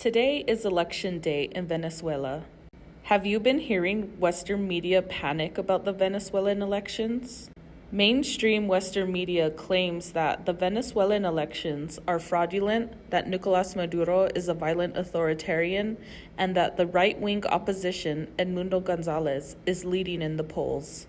Today is election day in Venezuela. Have you been hearing Western media panic about the Venezuelan elections? Mainstream Western media claims that the Venezuelan elections are fraudulent, that Nicolas Maduro is a violent authoritarian, and that the right-wing opposition, Edmundo Gonzalez, is leading in the polls.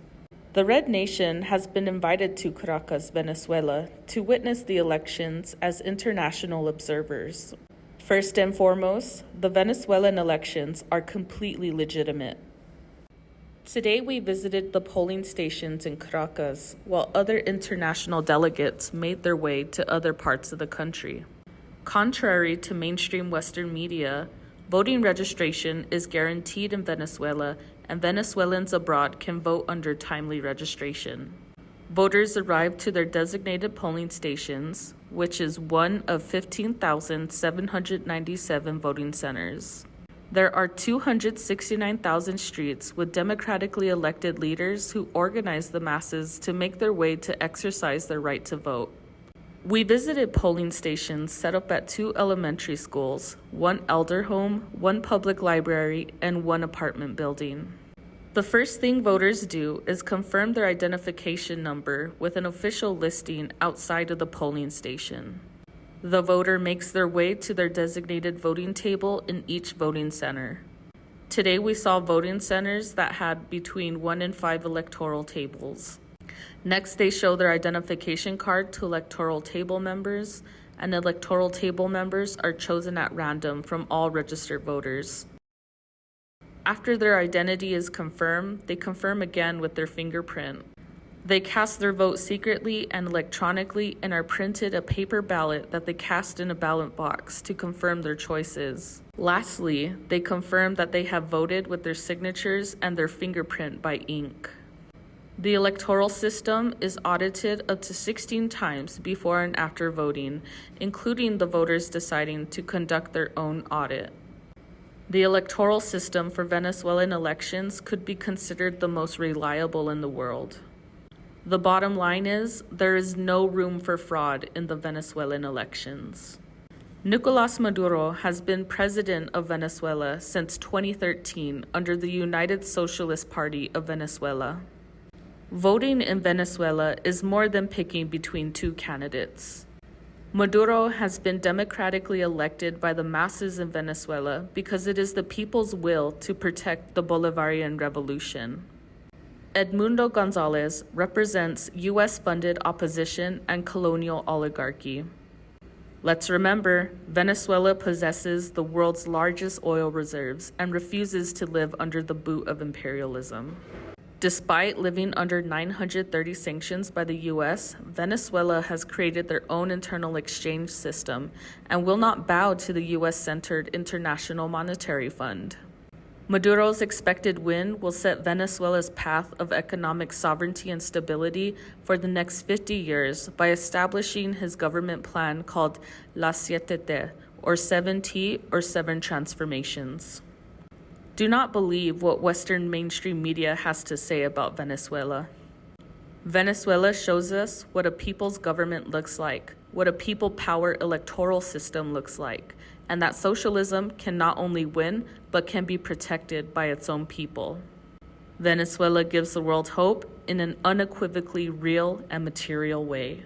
The Red Nation has been invited to Caracas, Venezuela, to witness the elections as international observers. First and foremost, the Venezuelan elections are completely legitimate. Today we visited the polling stations in Caracas, while other international delegates made their way to other parts of the country. Contrary to mainstream Western media, voting registration is guaranteed in Venezuela, and Venezuelans abroad can vote under timely registration. Voters arrive to their designated polling stations, which is one of 15,797 voting centers. There are 269,000 streets with democratically elected leaders who organize the masses to make their way to exercise their right to vote. We visited polling stations set up at 2 elementary schools, 1 elder home, 1 public library, and 1 apartment building. The first thing voters do is confirm their identification number with an official listing outside of the polling station. The voter makes their way to their designated voting table in each voting center. Today we saw voting centers that had between 1 and 5 electoral tables. Next, they show their identification card to electoral table members, and electoral table members are chosen at random from all registered voters. After their identity is confirmed, they confirm again with their fingerprint. They cast their vote secretly and electronically and are printed a paper ballot that they cast in a ballot box to confirm their choices. Lastly, they confirm that they have voted with their signatures and their fingerprint by ink. The electoral system is audited up to 16 times before and after voting, including the voters deciding to conduct their own audit. The electoral system for Venezuelan elections could be considered the most reliable in the world. The bottom line is, there is no room for fraud in the Venezuelan elections. Nicolas Maduro has been president of Venezuela since 2013 under the United Socialist Party of Venezuela. Voting in Venezuela is more than picking between 2 candidates. Maduro has been democratically elected by the masses in Venezuela because it is the people's will to protect the Bolivarian revolution. Edmundo Gonzalez represents U.S.-funded opposition and colonial oligarchy. Let's remember, Venezuela possesses the world's largest oil reserves and refuses to live under the boot of imperialism. Despite living under 930 sanctions by the U.S., Venezuela has created their own internal exchange system and will not bow to the U.S.-centered International Monetary Fund. Maduro's expected win will set Venezuela's path of economic sovereignty and stability for the next 50 years by establishing his government plan called La Siete T, or 7T, or 7 transformations. Do not believe what Western mainstream media has to say about Venezuela. Venezuela shows us what a people's government looks like, what a people power electoral system looks like, and that socialism can not only win, but can be protected by its own people. Venezuela gives the world hope in an unequivocally real and material way.